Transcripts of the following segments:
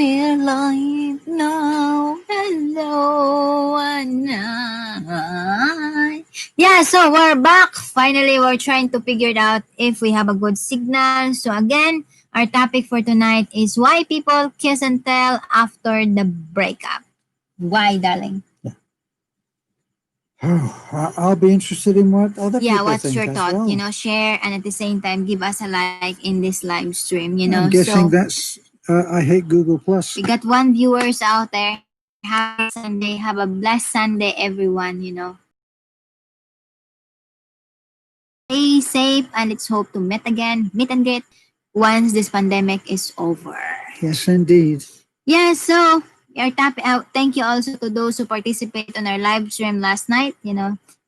we're live now. Hello, Anay. Yeah, so we're back. Finally, we're trying to figure it out if we have a good signal. So again, our topic for tonight is why people kiss and tell after the breakup. Why, darling? Oh, I'll be interested in what other Yeah, people what's think your as thought? well. Share and at the same time give us a like in this live stream. I'm guessing that's I hate Google Plus. We got one viewers out there. Happy Sunday. Have a blessed Sunday, everyone. Stay safe and let's hope to meet and greet once this pandemic is over. Yes, indeed. Yeah, so our topic out. Thank you also to those who participate on our live stream last night.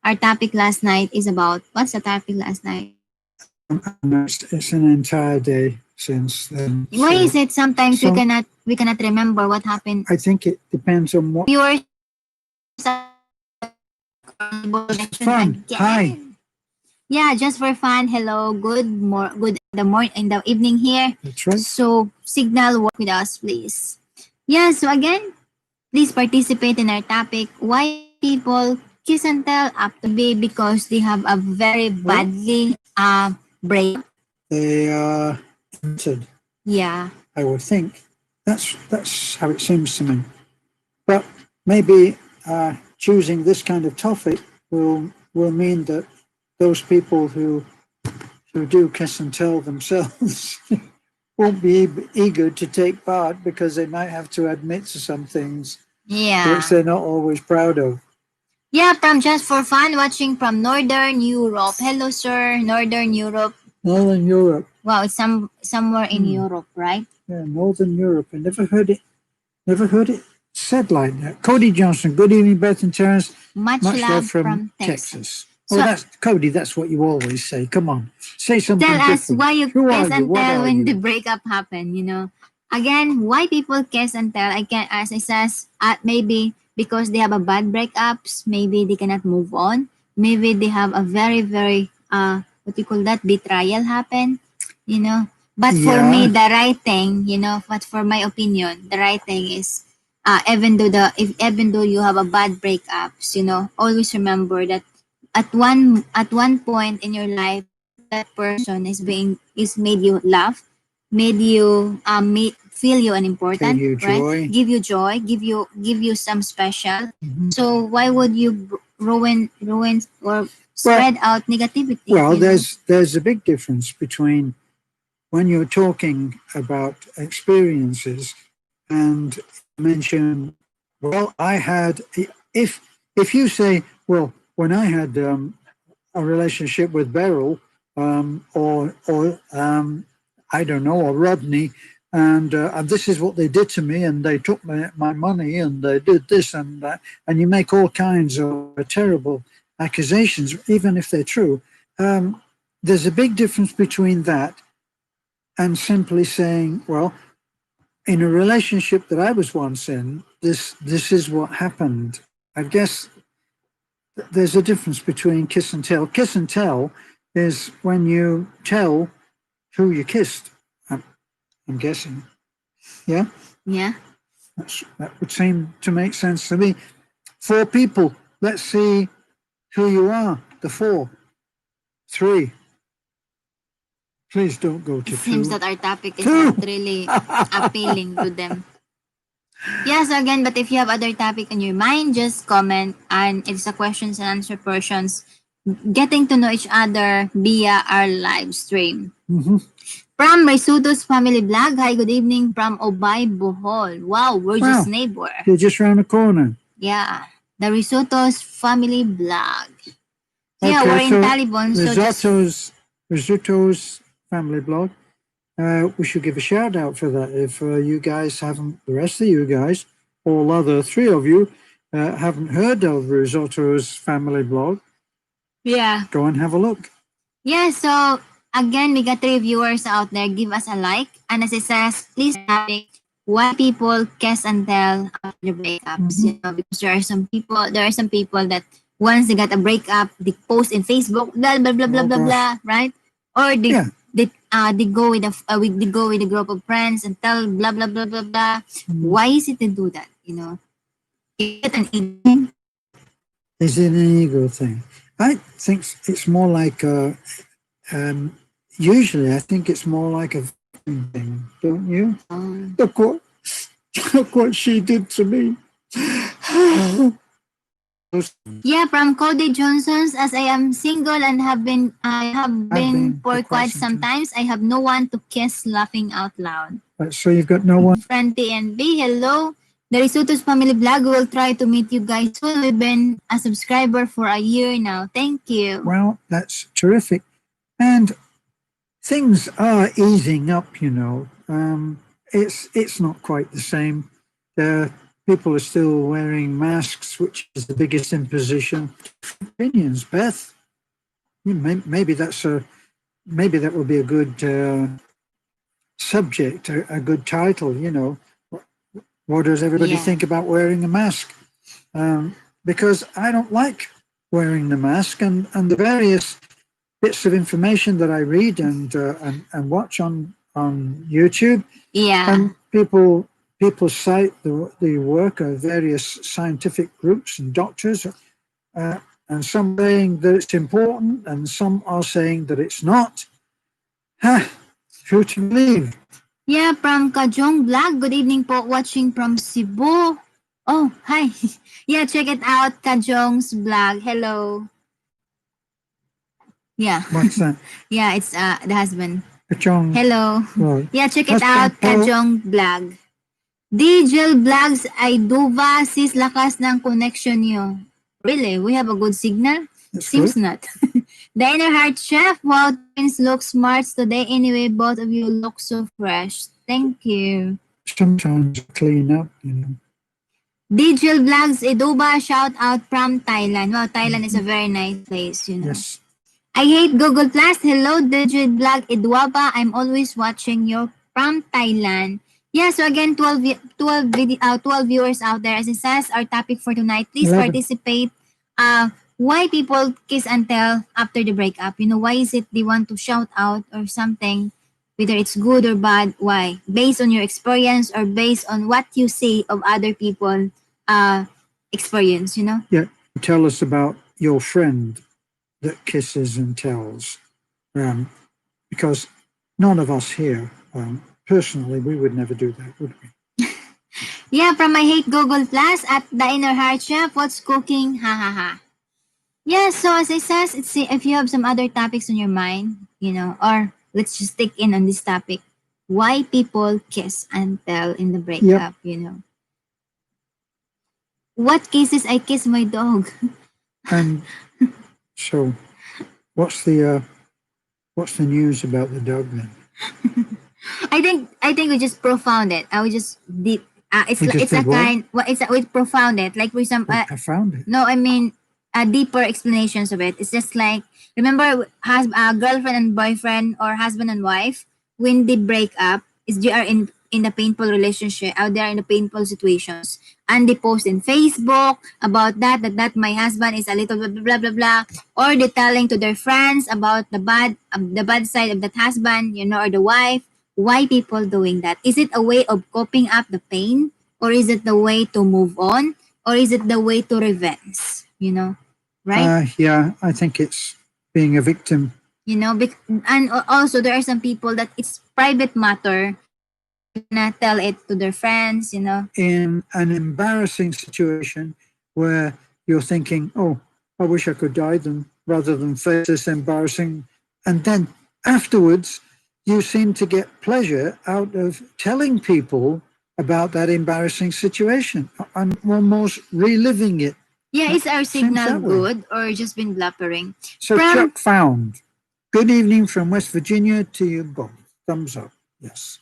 Our topic last night is about what's the topic last night? No, it's an entire day since then. Why is it sometimes so- we cannot remember what happened? I think it depends on what. Viewers, Fun. Hi. Yeah, just for fun. Hello, good in the evening here. That's right. So signal work with us, please. Yeah. So again, please participate in our topic. Why people kiss and tell after be because they have a very badly break. They are entered. Yeah. I would think that's how it seems to me. But maybe choosing this kind of topic will mean that those people who do kiss and tell themselves won't be eager to take part because they might have to admit to some things which they're not always proud of. Yeah, from Just for Fun, watching from Northern Europe. Hello, sir, Northern Europe. Northern Europe. Wow, it's somewhere in Europe, right? Yeah, Northern Europe. I never heard it said like that. Cody Johnson. Good evening, Beth and Terence. Much love from Texas. Oh, that's Cody. That's what you always say. Come on, say something Tell us different. why you Who kiss are and you? What tell are when you? the breakup happened. Again, why people kiss and tell? I can, as I says, maybe because they have a bad breakups. Maybe they cannot move on. Maybe they have a very very what you call that betrayal happen. But for me, the right thing, but for my opinion, the right thing is even though you have a bad breakups, always remember that at one point in your life that person is made you laugh, made you feel you unimportant, Give you right? joy. Give you joy, give you some special. So why would you ruin or spread out negativity? Well, there's a big difference between when you're talking about experiences and mention, well, I had, if you say, well, when I had a relationship with Beryl or I don't know, or Rodney, and this is what they did to me, and they took my money, and they did this and that, and you make all kinds of terrible accusations, even if they're true. There's a big difference between that and simply saying, well, in a relationship that I was once in, this is what happened. I guess there's a difference between kiss and tell. Kiss and tell is when you tell who you kissed, I'm guessing. Yeah? Yeah. That would seem to make sense to me. 4 people. Let's see who you are. The 4. 3. Please don't go to It seems 2. that our topic is not really appealing to them. Yes, again, but if you have other topic in your mind, just comment, and it's a questions and answer portions, getting to know each other via our live stream. Mm-hmm. From Risuto's Family Vlog, hi, good evening from Obay, Bohol. Wow, we're just neighbor. You're just around the corner. Yeah, the Risuto's Family Vlog. Yeah, we're in Talibon. Risotto's Family Blog. We should give a shout out for that. If you guys haven't, the rest of you guys, all other 3 of you, haven't heard of Risotto's Family Blog, go and have a look. Yeah, so again, we got 3 viewers out there. Give us a like. And as it says, please topic why people kiss and tell after breakups. Because there are some people that once they got a breakup, they post in Facebook, blah blah blah blah blah blah, right? Or they they go with they go with a group of friends and tell blah blah blah blah blah. Mm. Why is it they do that? You know, is it an ego thing? Is it an ego thing? I think it's more like um, usually I think it's more like a victim thing, don't you? Um, Look what look what she did to me. yeah, from Cody Johnson's. As I am single and I have I've been been for for quite quite some some time. times. I have no one to kiss, laughing out loud. Right, so you've got no one. Friendly and B, hello. The Risotto's Family Vlog will try to meet you guys soon. We've been a subscriber for a year now. Thank you. Well, that's terrific. And things are easing up, you know. It's not quite the same. People are still wearing masks, which is the biggest imposition. Opinions, Beth. Maybe maybe that would be a good subject, a good title. You know, what does everybody Yeah. think about wearing a mask? Because I don't like wearing the mask, and the various bits of information that I read and watch on YouTube, Yeah. and people cite the work of various scientific groups and doctors, uh, and some saying that it's important, and some are saying that it's not. Ha! Who to believe? Yeah, from Kajong Vlog. Good evening po. Watching from Cebu. Oh, hi. Yeah, check it out. Kajong's vlog. Hello. Yeah. What's that? Yeah, it's the husband. Pachong. Hello. Well, Yeah, check it husband out. po. Kajong Vlog. Digel Vlogs ay duva sis lakas ng connection nyo. Really? We have a good signal? That's Seems good. not. The Inner Heart Chef. Wow, twins look smart today. Anyway, both of you look so fresh. Thank you. Sometimes clean up, you know. Digel Vlogs Eduba, shout out from Thailand. Wow, Thailand is a very nice place, you know. Yes. I hate Google Plus. Hello, Digel Vlog Eduaba. I'm always watching you from Thailand. Yeah, so again, 12 viewers out there. As it says, our topic for tonight, please 11. participate. Why people kiss and tell after the breakup? You know, why is it they want to shout out or something, whether it's good or bad? Why? Based on your experience or based on what you see of other people experience, you know? Yeah. Tell us about your friend that kisses and tells, because none of us here, personally, we would never do that, would we? Yeah, from I hate Google Plus at the Inner Heart Chef, what's cooking? Ha ha ha. Yeah, so as I says, it's if you have some other topics on your mind, you know, or let's just stick in on this topic. Why people kiss and tell in the Yep. breakup, you know. What cases I kiss my dog? And so, what's the news about the dog then? I think we just profound it. I would just did We just it's a did what? kind what it's a, we profound it like for some I found it. no, I mean deeper explanations of it. It's just like remember girlfriend and boyfriend or husband and wife when they break up is they are in the painful relationship out there in the painful situations and they post in Facebook about that my husband is a little blah blah blah blah, blah or they telling to their friends about the bad side of that husband, you know, or the wife. Why people doing that? Is it a way of coping up the pain or is it the way to move on or is it the way to revenge, you know, right? Yeah, I think it's being a victim. You know, and also there are some people that it's private matter, they're gonna tell it to their friends, you know. In an embarrassing situation where you're thinking, oh, I wish I could die than rather than face this embarrassing. And then afterwards, you seem to get pleasure out of telling people about that embarrassing situation and almost reliving it. Yeah, is our Seems signal that way. good or just been blubbering? So Chuck found. Good evening from West Virginia to you both. Thumbs up. Yes.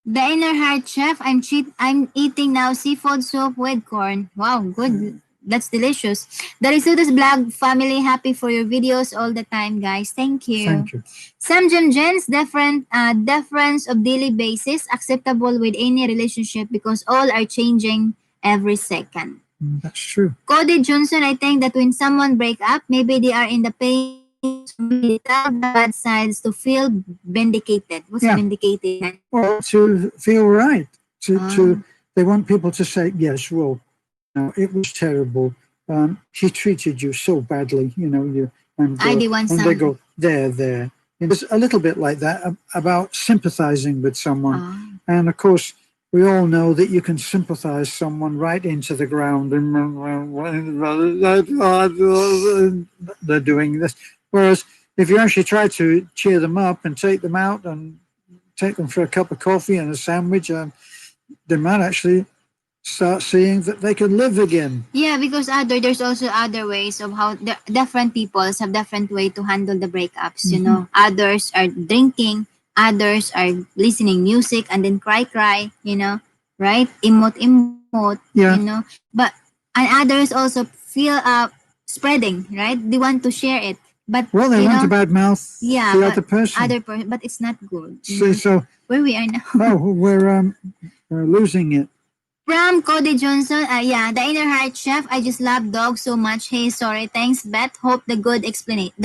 The Inner Heart Chef, I'm eating now seafood soup with corn. Wow, good. That's delicious. The Risotto's Blog family, happy for your videos all the time, guys. Thank you. Thank you. Some Jens, difference of daily basis, acceptable with any relationship because all are changing every second. That's true. Cody Johnson, I think that when someone break up, maybe they are in the pain to really tell the bad sides to feel vindicated. What's Yeah. vindicated? Well, to feel right. To Ah, they want people to say, yes, well, no, it was terrible. He treated you so badly, you and I they want when they something. go there. It's a little bit like that about sympathizing with someone. Ah, And of course, we all know that you can sympathize someone right into the ground and they're doing this. Whereas if you actually try to cheer them up and take them out and take them for a cup of coffee and a sandwich, they might actually start seeing that they can live again. yeah, because there's also other ways of how the different peoples have different way to handle the breakups. You Mm-hmm. know, others are drinking, others are listening music and then cry. You know, right? Emote. You Yeah. know, but and others also feel spreading. Right? They want to share it, but Well, they want to badmouth yeah, the but other person. other person, but it's not good. You See, know, so where we are now. we're losing it. From Cody Johnson, yeah, the inner heart chef. I just love dogs so much. Hey, sorry, thanks, Beth. Hope the good explanation.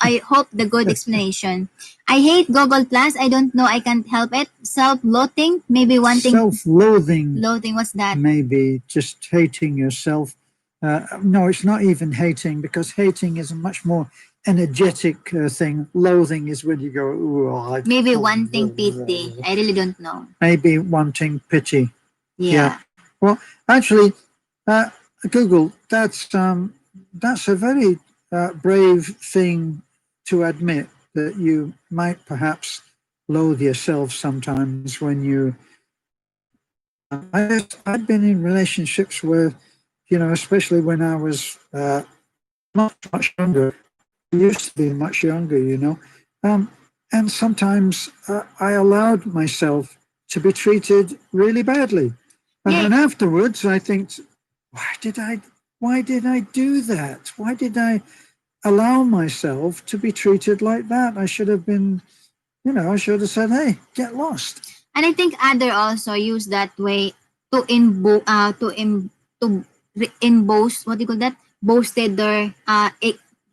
I hope the good explanation. I hate Google Plus. I don't know. I can't help it. Self-loathing, maybe wanting Self-loathing, loathing. What's that? maybe just hating yourself. No, it's not even hating because hating is a much more energetic thing. Loathing is when you go, ooh, Maybe wanting pity. I really don't know. maybe wanting pity. Yeah. Yeah. Well, actually, uh, Google, that's a very brave thing to admit that you might perhaps loathe yourself sometimes when you. I've been in relationships where, especially when I was much younger. I used to be much younger, um, and sometimes I allowed myself to be treated really badly, and Yeah. then afterwards I think, why did I, why did I do that? Why did I allow myself to be treated like that? I should have been, I should have said, hey, get lost. And I think other also use that way to boast, what do you call that? Boasted their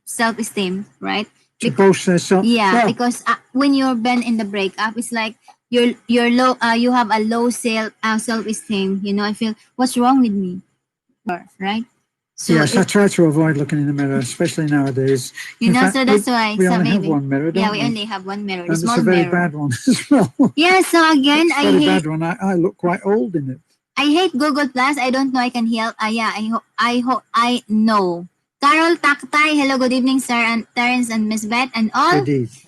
self esteem, right? To boast themselves. Yeah, Well, because when you're been in the breakup, it's like you're low. You have a low self esteem. You know, I feel what's wrong with me, right? So yes, I try to avoid looking in the mirror, especially nowadays. you In know, fact, so that's why. we So only have maybe one mirror, yeah, don't we we? only have one mirror, the And it's small a very mirror. bad one as well. Yeah. So again, It's a very bad one. I look quite old in it. I hate Google Plus. I don't know. I can help. Yeah, I know. Carol Taktay. Hello, good evening, sir and Terence and Miss Beth and all. Good eve.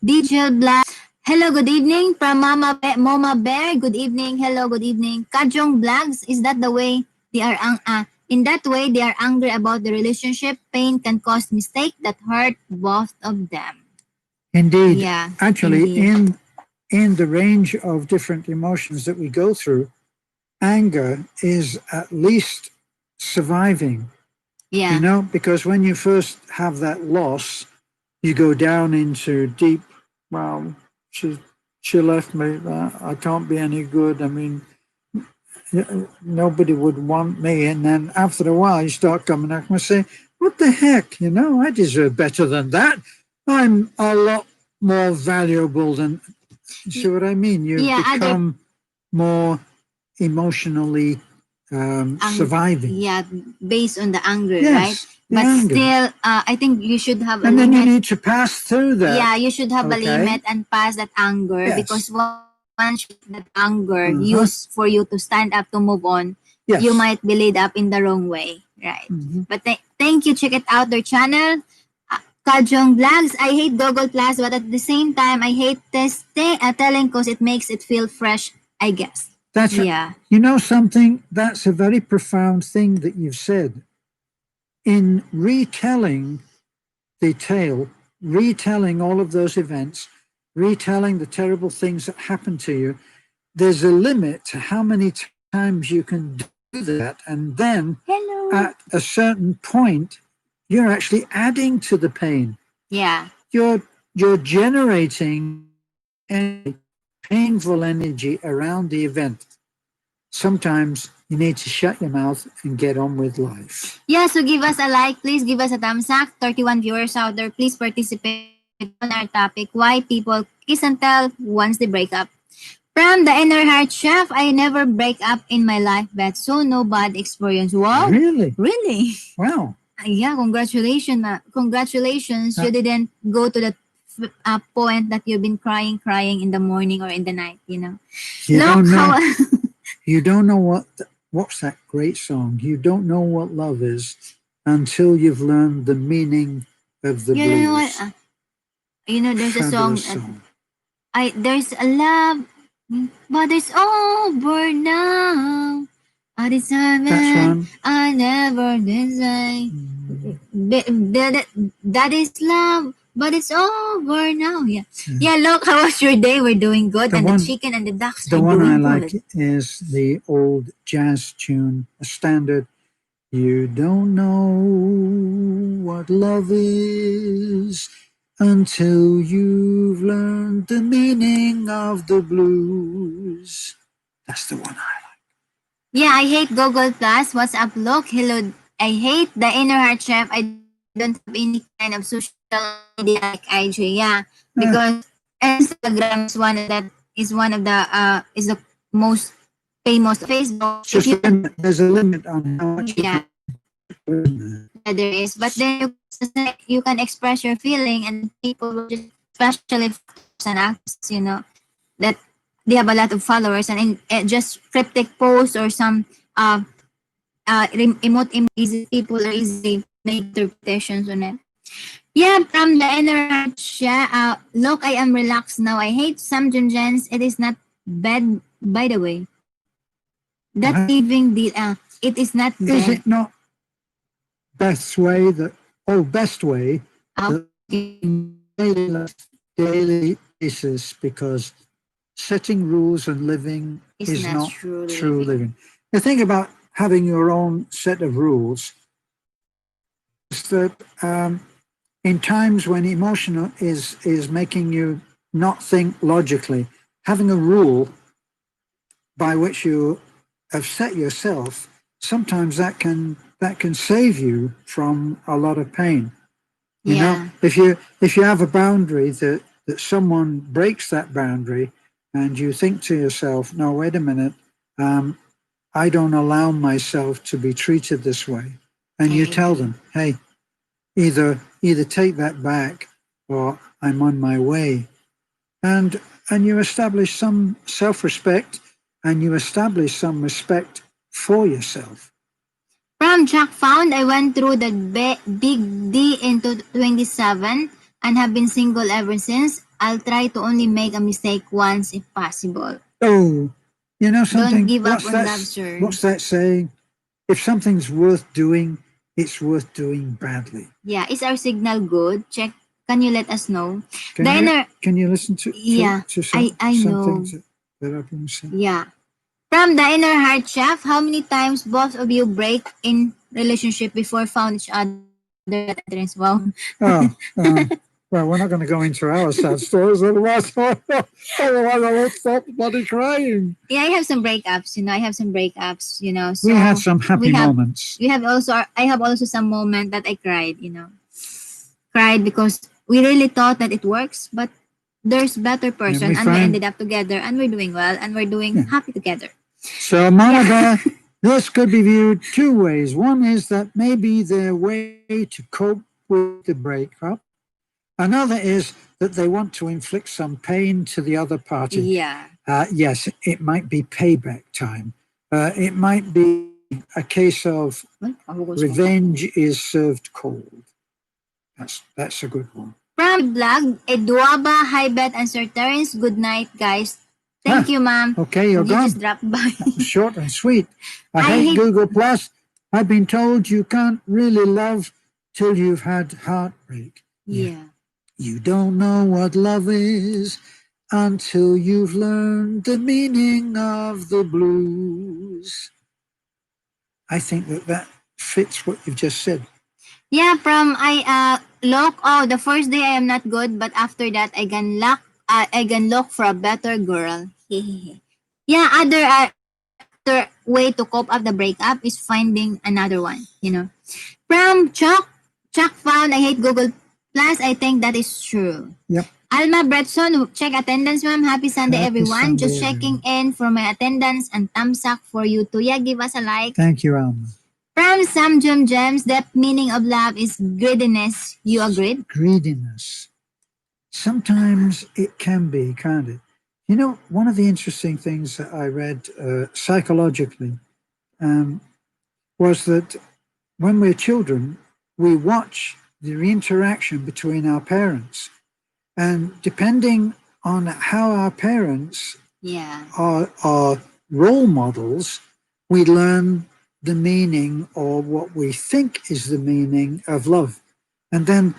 DJ Black. Hello, good evening from Mama Bear. Good evening. Hello, good evening. Kajong Blags. Is that the way they are? In that way, they are angry about the relationship. Pain can cause mistake that hurt both of them. Indeed. Yeah, Actually, indeed. in the range of different emotions that we go through, anger is at least surviving, Yeah. because when you first have that loss, you go down into deep, well, she, she left me, I can't be any good. I mean, nobody would want me. And then after a while, you start coming up and say, what the heck? I deserve better than that. I'm a lot more valuable than, you see what I mean? You've Yeah, other become more emotionally surviving. yeah, based on the anger, right? Yes, the But anger. still, I think you should have a And then you limit. need to pass through that. Yeah, you should have a Okay. limit and pass that anger because Yes. once you let that anger Uh-huh. use for you to stand up to move on, you Yes. might be led up in the wrong way, right? Mm-hmm. But thank you. Check it out their channel. Kajong Vlogs. I hate Google Plus, but at the same time, I hate testing, telling because it makes it feel fresh, I guess. That's Yeah. You know something? That's a very profound thing that you've said. In retelling the tale, retelling all of those events, retelling the terrible things that happened to you, there's a limit to how many times you can do that. And then Hello. at a certain point, you're actually adding to the pain. Yeah. You're generating energy, painful energy around the event. sometimes you need to shut your mouth and get on with life. Yeah, so give us a like, please give us a thumbs up. 31 viewers out there, please participate on our topic, why people kiss and tell once they break up. From the inner heart chef, I never break up in my life, but so no bad experience. Wow, Really? really? Wow. Yeah, congratulations. Congratulations. Uh, You didn't go to the point that you've been crying in the morning or in the night, you know. you Look don't how know. You don't know what's that great song? You don't know what love is until you've learned the meaning of the you know what? blues. There's a Fabulous song. song. I there's a love, but it's over now. I That's decided one. I never design. Mm, That is love, but it's over now. Yeah, yeah. yeah. Look, how was your day? We're doing good, The and the one, chicken and the ducks the are one I doing like good. is the old jazz tune, a standard. You don't know what love is until you've learned the meaning of the blues. That's the one I Yeah, I hate Google Plus. What's up? Look, hello. I hate the inner heart chef. I don't have any kind of social media like IG. Yeah, because like. Instagram is the most famous. Facebook, It's if just you a can, limit. There's a limit on how much you yeah, can put in there. yeah, there is. But then you can express your feeling, and then people will just, especially for actors and actresses, that they have a lot of followers, and just cryptic posts or some uh emote easy people are easily make interpretations on it. Yeah, from the inner heart, yeah. Look, I am relaxed now. I hate some Junjans. It is not bad, by the way. That What? leaving the it is not Is bad. it not best way that, oh, best way that Okay, daily life, daily basis, because setting rules and living it's is not not true true living. living. The thing about having your own set of rules is that in times when emotional is making you not think logically, having a rule by which you have set yourself, sometimes that can save you from a lot of pain. You know, Yeah, if you have a boundary that someone breaks that boundary, and you think to yourself, no, wait a minute, um, I don't allow myself to be treated this way, and I you tell agree. them, hey, either take that back, or I'm on my way, and you establish some self-respect, and you establish some respect for yourself. From Jack Found, I went through the big D into 27 and have been single ever since. I'll try to only make a mistake once if possible. Oh, you know Don't something? give up on love, sir. What's that saying? If something's worth doing, it's worth doing badly. Yeah, is our signal good? Check. Can you let us know? Can you Diner. can you listen to to, Yeah, to I some know. things that I've been saying? Yeah. From the inner heart chef, how many times both of you break in relationship before found each other at entrance? Wow. Oh, well, we're not going to go into our sad stories, otherwise, otherwise I won't stop bloody crying. Yeah, I have some breakups. I have some breakups. We had So some we happy have moments. we have also I have also some moment that I cried. Cried because we really thought that it works, but there's better And person, we and we found, ended up together, and we're doing well, and we're doing yeah. happy together. So, Mama Yeah. Bear, this could be viewed two ways. One is that maybe their way to cope with the breakup. Another is that they want to inflict some pain to the other party. Yeah. Yes, it might be payback time. It might be a case of Well, focus mo. revenge is served cold. That's a good one. From vlog, Eduaba, Hi Bet, and Sir Terence. Good night, guys. Thank Ah, you, ma'am. okay, you're You just gone. dropped by. That was short and sweet. I I hate hate. Google Plus. I've been told you can't really love till you've had heartbreak. Yeah. Yeah. You don't know what love is until you've learned the meaning of the blues. I think that fits what you've just said. Yeah, from I look. Oh, the first day I am not good, but after that I can look for a better girl. Yeah, other actor way to cope up the breakup is finding another one, you know. From Chuck found I hate Google Plus. I think that is true. Yep. Alma Bretson, check attendance, ma'am. Happy Sunday, Happy everyone. Sunday, Just checking everyone. in for my attendance and thumbs up for you too. Yeah, give us a like. Thank you, Alma. From Sam Jim Gems, the meaning of love is greediness. You agreed? Greediness. Sometimes it can be, can't it? You know, one of the interesting things that I read psychologically um, was that when we're children, we watch the interaction between our parents. And depending on how our parents Yeah. are role models, we learn the meaning or what we think is the meaning of love. And then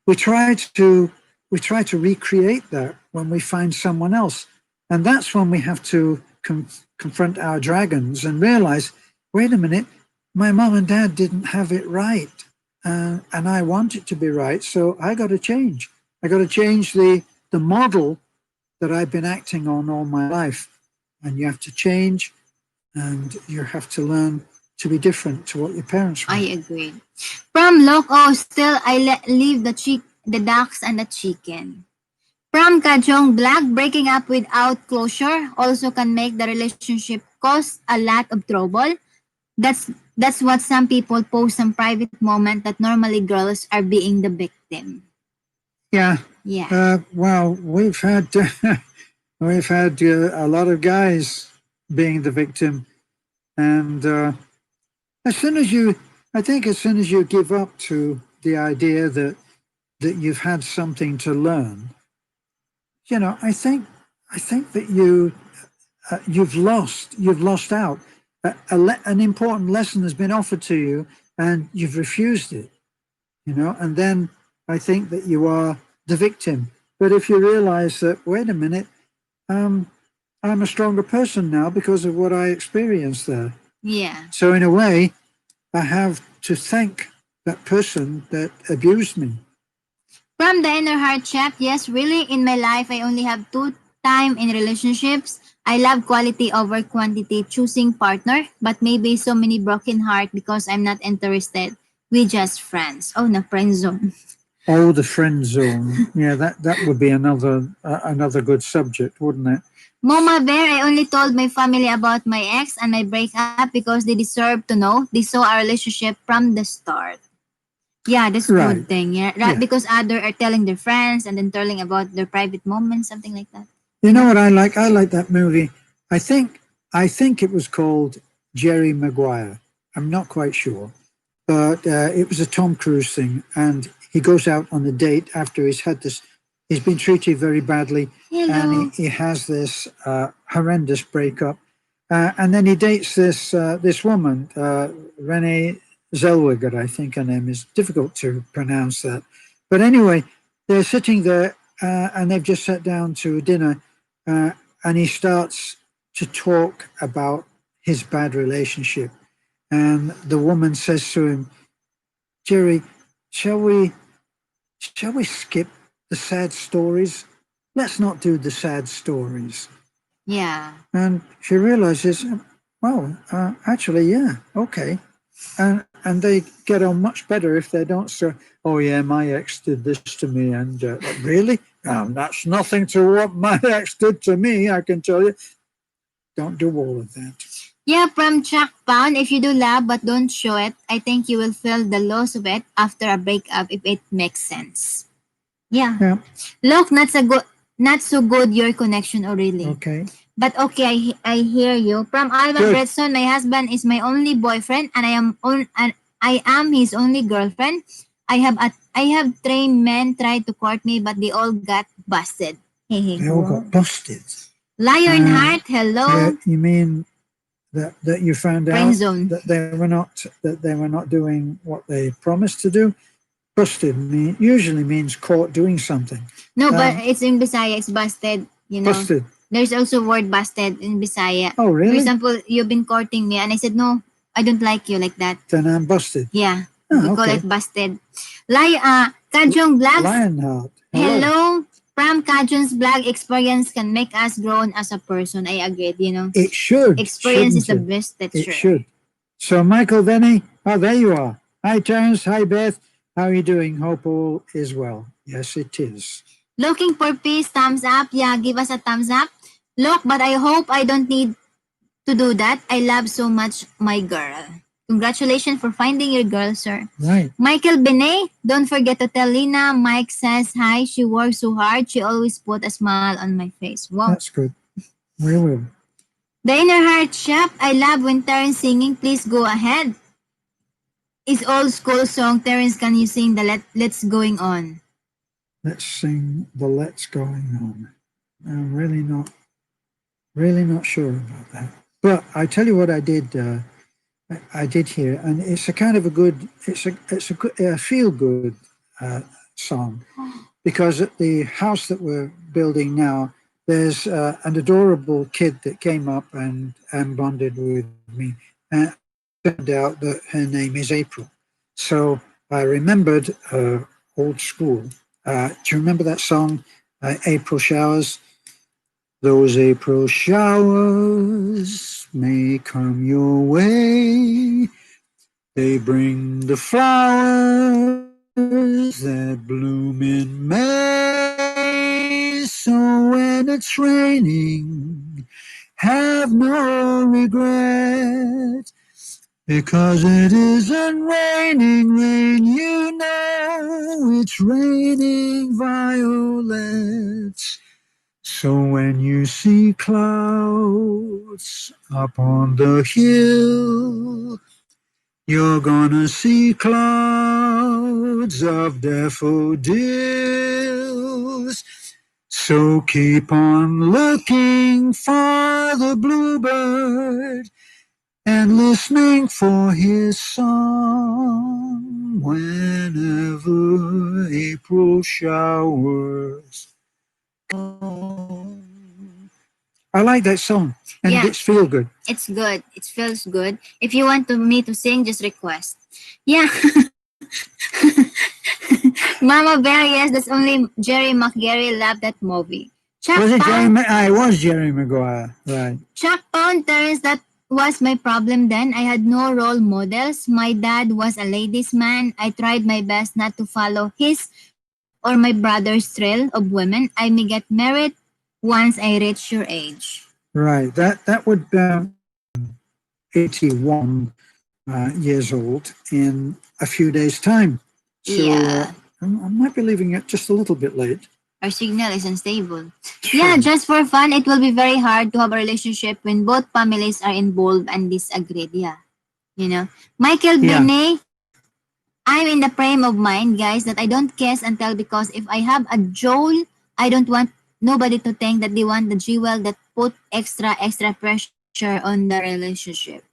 we try to recreate that when we find someone else. And that's when we have to confront our dragons and realize, wait a minute, my mom and dad didn't have it right. And I want it to be right. So I got to change. I got to change the model that I've been acting on all my life. And you have to change and you have to learn to be different to what your parents were. I agree. From Loco, still leave the ducks and the chicken. From Kajong Black, breaking up without closure also can make the relationship cause a lot of trouble. That's what some people post some private moment that normally girls are being the victim. Yeah. Yeah. Well, we've had a lot of guys being the victim, and as soon as you, I think, as soon as you give up to the idea that you've had something to learn, I think that you've lost out. An important lesson has been offered to you, and you've refused it. And then I think that you are the victim. But if you realize that, wait a minute, um, I'm a stronger person now because of what I experienced there. Yeah. So in a way, I have to thank that person that abused me. From the inner heart chef, yes, really, in my life, I only have two time in relationships. I love quality over quantity, choosing partner, but maybe so many broken heart because I'm not interested. We just friends. Oh, na friend zone. Oh, the friend zone. Yeah, that would be another good subject, wouldn't it? Mama Bear, I only told my family about my ex and my breakup because they deserve to know. They saw our relationship from the start. Yeah, that's a Right. good thing. Yeah, Yeah. because other are telling their friends and then telling about their private moments, something like that. You know what I like? I like that movie. I think it was called Jerry Maguire. I'm not quite sure, but it was a Tom Cruise thing, and he goes out on a date after he's had this. He's been treated very badly, Hello. and he has this horrendous breakup, and then he dates this woman, Renee Zellweger, I think her name is. Difficult to pronounce that, but anyway, they're sitting there, and they've just sat down to dinner, uh, and he starts to talk about his bad relationship, and the woman says to him, Jerry, shall we shall we skip the sad stories? Let's not do the sad stories. Yeah. And she realizes, well, actually, yeah, okay. And they get on much better if they don't say, oh, yeah, my ex did this to me. And really? That's nothing to what my ex did to me, I can tell you. Don't do all of that. Yeah, from Chuck Pound, if you do love but don't show it, I think you will feel the loss of it after a breakup if it makes sense. Yeah. Yeah. Look, not so good your connection already. Okay. But okay, I hear you. From Alva Good. Bretson, my husband is my only boyfriend and I am his only girlfriend. I have trained men try to court me but they all got busted. They all got busted. Lionheart, hello. You mean that you found Friend out zone. that they were not doing what they promised to do? Busted usually means caught doing something. No, but it's in Bisaya, it's busted, Busted. There's also word busted in Bisaya. Oh, For really? example, you've been courting me and I said, no, I don't like you like that. Then I'm busted. Yeah, Oh, we call okay. it busted. Kajong Blacks, Lionheart. hello. From Kajun's blog, experience can make us grow as a person. I agree, It should, Experience is shouldn't the it? best It teacher. should. So, Michael Venny, oh, there you are. Hi, Terence. Hi, Beth. How are you doing? Hope all is well. Yes, it is. Looking for peace, thumbs up. Yeah, give us a thumbs up. Look, but I hope I don't need to do that. I love so much my girl. Congratulations for finding your girl, sir. Right. Michael Benet, don't forget to tell Lina. Mike says hi. She works so hard. She always put a smile on my face. Wow. That's good. We will. The Inner Heart Shop. I love when Terrence singing. Please go ahead. It's old school song. Terrence, can you sing the Let's Going On? Let's sing the Let's Going On. I'm really not sure about that. But I tell you what I did. I did here, and it's a kind of a good. It's a feel good song, because at the house that we're building now, there's an adorable kid that came up and bonded with me, and it turned out that her name is April. So I remembered old school. Do you remember that song, April Showers? Those April showers may come your way. They bring the flowers that bloom in May. So when it's raining, have no regret, because it isn't raining rain, you know it's raining violets. So when you see clouds up on the hill, you're gonna see clouds of daffodils. So keep on looking for the bluebird and listening for his song whenever April showers. I like that song, and Yeah, it's feel good. it's good. It feels good. If you want me to sing, just request. Yeah. Mama Bear, yes, that's only Jerry McGarry loved that movie. Chuck Was it Jerry? Pound, It was Jerry Maguire, right? Chuck Pound, Terrence, that was my problem then. I had no role models. My dad was a ladies' man. I tried my best not to follow his or my brother's trail of women. I may get married once I reach your age. Right. That would 81 years old in a few days' time. So Yeah. I might be leaving it just a little bit late. Our signal is unstable. Yeah, Sure. just for fun, it will be very hard to have a relationship when both families are involved and disagreed. Yeah. Michael Yeah. Benet, I'm in the frame of mind, guys, that I don't kiss and tell because if I have a Joel, I don't want nobody to think that they want the jewel that put extra pressure on the relationship.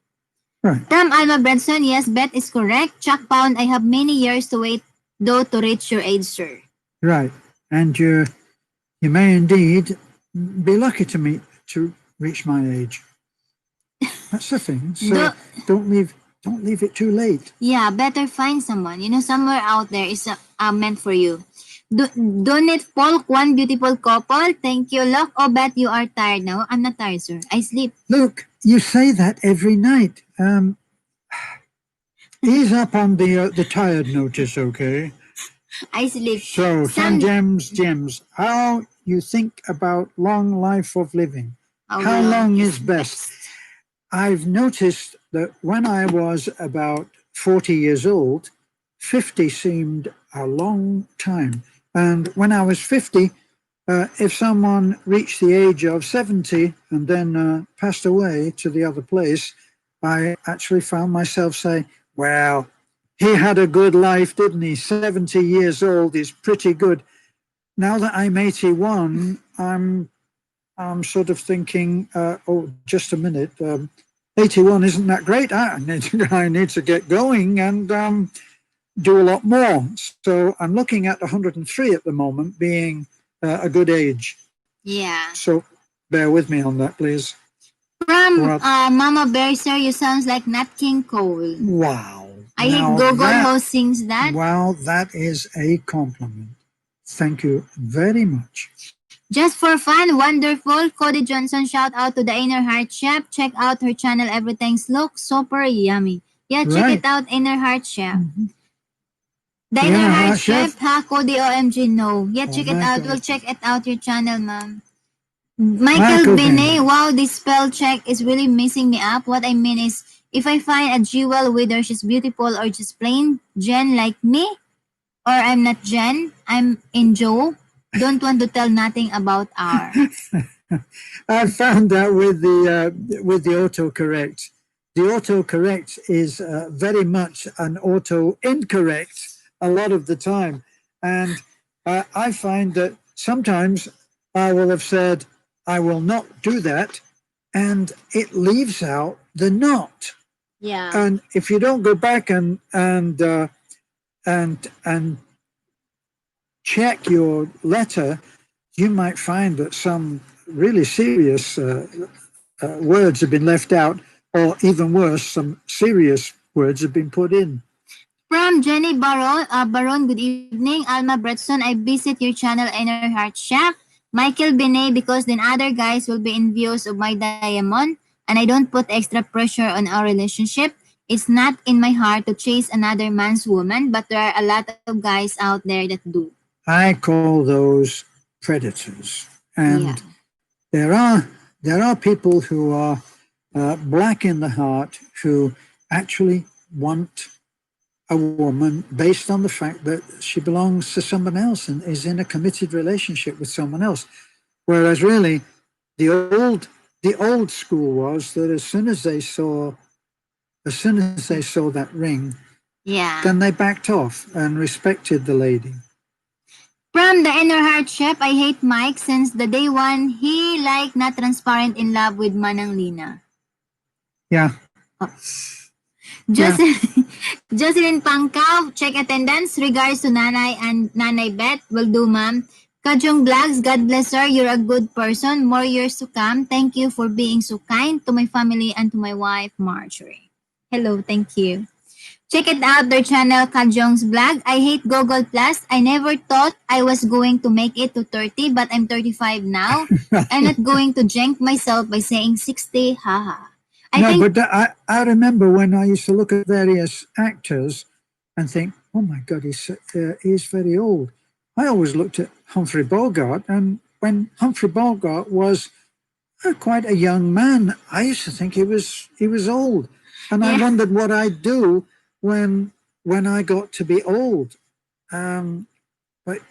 Right. Tam Alma Bredson, yes, Bet is correct. Chuck Pound, I have many years to wait though to reach your age, sir. Right. And you may indeed be lucky to reach my age. That's the thing. So Do, don't leave it too late. yeah, better find someone. Somewhere out there is meant for you. Donate Polk, one beautiful couple. Thank you, Look. Oh, Bet you are tired now. I'm not tired, sir. I sleep. Look, you say that every night. Ease up on the tired notice, okay? I sleep. So, some gems. How you think about long life of living? How long is best? I've noticed that when I was about 40 years old, 50 seemed a long time. And when I was 50, if someone reached the age of 70 and then passed away to the other place, I actually found myself saying, well, he had a good life, didn't he? 70 years old is pretty good. Now that I'm 81, I'm sort of thinking, oh, just a minute. 81 isn't that great. I need to get going and do a lot more. So I'm looking at 103 at the moment being a good age. Yeah. So bear with me on that, please. From Mama Bear, sir, you sounds like Nat King Cole. Wow. I hate Gogol who sings that. Well, that is a compliment. Thank you very much. Just for fun, wonderful. Cody Johnson, shout out to the Inner Heart Chef. Check out her channel. Everything's look super yummy. Yeah, check it Right. out, Inner Heart Chef. Mhm. The The Inner Inner Heart Heart Chef, Chef. ha? Cody OMG, no. Yeah, Oh check it my out. We'll God. check it out, your channel, ma'am. Michael Michael Benet, Bennett. wow, this spell check is really messing me up. What I mean is, if I find a jewel, whether she's beautiful or just plain Jen like me, or I'm not Jen, I'm in Joe, don't want to tell nothing about R. I found that with the autocorrect. The autocorrect is very much an auto incorrect a lot of the time, and I find that sometimes I will have said I will not do that, and it leaves out the not. Yeah. And if you don't go back and check your letter, you might find that some really serious words have been left out, or even worse, some serious words have been put in. From Jenny Baron, good evening. Alma Bretson, I visit your channel Inner Heart Shack. Michael Benet, because then other guys will be envious of my diamond, and I don't put extra pressure on our relationship. It's not in my heart to chase another man's woman, but there are a lot of guys out there that do. I call those predators, Yeah. and there are there are people who are black in the heart who actually want a woman based on the fact that she belongs to someone else and is in a committed relationship with someone else. Whereas really, the old the old school was that as soon as they saw that ring, Yeah. then they backed off and respected the lady. From the Inner Heart Chef, I hate Mike since the day one he like not transparent in love with Manang Lina. Yeah, Oh. yeah. Jocelyn Pangkaw, check attendance. Regards to Nanay and Nanay Bet. Will do, ma'am. Kajong Vlogs, God bless her. You're a good person. More years to come. Thank you for being so kind to my family and to my wife, Marjorie. Hello, thank you. Check it out, their channel, Kajong's Vlog. I hate Google Plus. I never thought I was going to make it to 30, but I'm 35 now. I'm not going to jank myself by saying 60, haha. I No, think, but I remember when I used to look at various actors and think, oh my God, he's very old. I always looked at Humphrey Bogart, and when Humphrey Bogart was quite a young man, I used to think he was old, and I yeah. wondered what I'd do when I got to be old. Um, but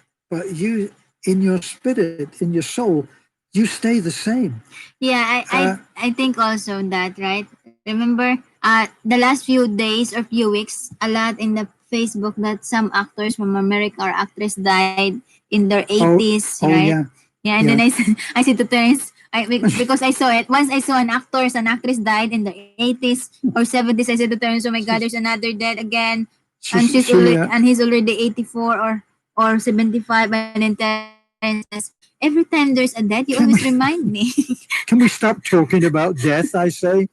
you, in your spirit, in your soul, you stay the same. Yeah, Uh, I think also that, right? Remember, the last few days or few weeks, a lot in the Facebook that some actors from America or actress died in their oh, 80s, oh right? yeah, Yeah, and then yeah. I see the turns. Because I saw it. Once I saw an actor, an actress died in the 80s or 70s. I said to turns, oh my God, there's another dead again, She, and she he's already 84 or 75, and then Terrence says, every time there's a death, you always can we remind me. can we stop talking about death? I say.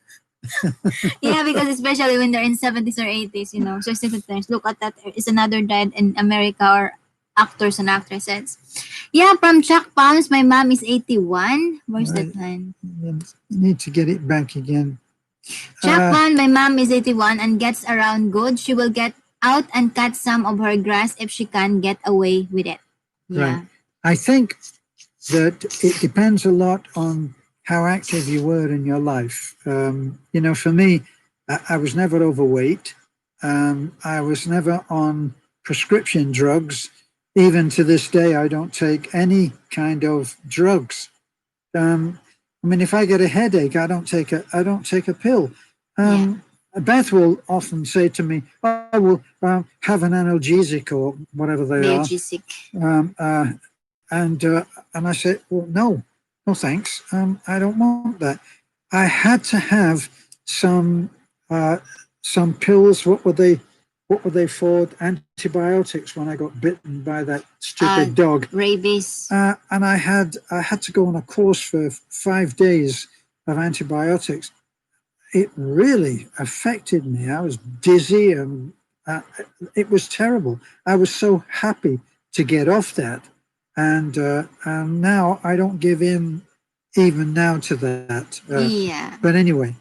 Yeah, because especially when they're in 70s or 80s, so sometimes look at that. It's another dead in America or actors and actresses. Yeah, from Chuck Palms, my mom is 81. Where's I that line? need to get it back again. Chuck Uh, Palm, my mom is 81 and gets around good. She will get out and cut some of her grass if she can get away with it. right. Yeah. I think that it depends a lot on how active you were in your life. For me, I was never overweight. I was never on prescription drugs. Even to this day, I don't take any kind of drugs. Um, I mean, if I get a headache, I don't take a pill. Yeah. Beth will often say to me, "I will have an analgesic or whatever they are," Biogesic. um, uh, and I said, "Well, no, no, thanks. I don't want that. I had to have some uh, some pills. What were they? What were they for? Antibiotics when I got bitten by that stupid Uh, dog." Rabies. And I had to go on a course for 5 days of antibiotics. It really affected me. I was dizzy, and uh, it was terrible. I was so happy to get off that. and now I don't give in even now to that. Yeah. But anyway,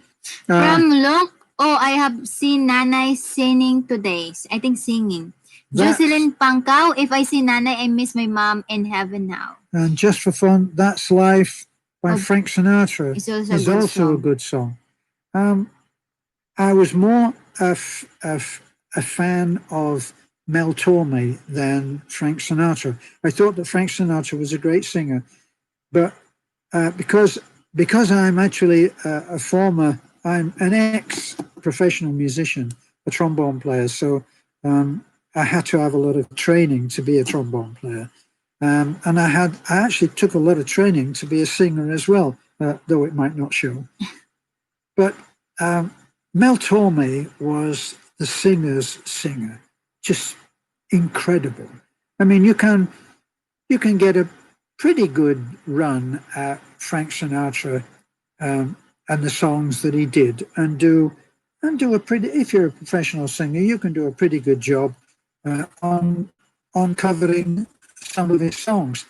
uh, From Look, oh, I have seen Nanay singing today. I think singing. that's Jocelyn Pangkaw, if I see Nanay, I miss my mom in heaven now. and just for fun, that's Life by Oh, Frank Sinatra it's also a is good also a song. good song. Um, I was more a fan of Mel Torme than Frank Sinatra. I thought that Frank Sinatra was a great singer, but because I'm actually I'm an ex professional musician, a trombone player, so um, I had to have a lot of training to be a trombone player, and I actually took a lot of training to be a singer as well, though it might not show. But um, Mel Torme was the singer's singer, just incredible. I mean, you can get a pretty good run at Frank Sinatra and the songs that he did, and do a pretty. If you're a professional singer, you can do a pretty good job on covering some of his songs.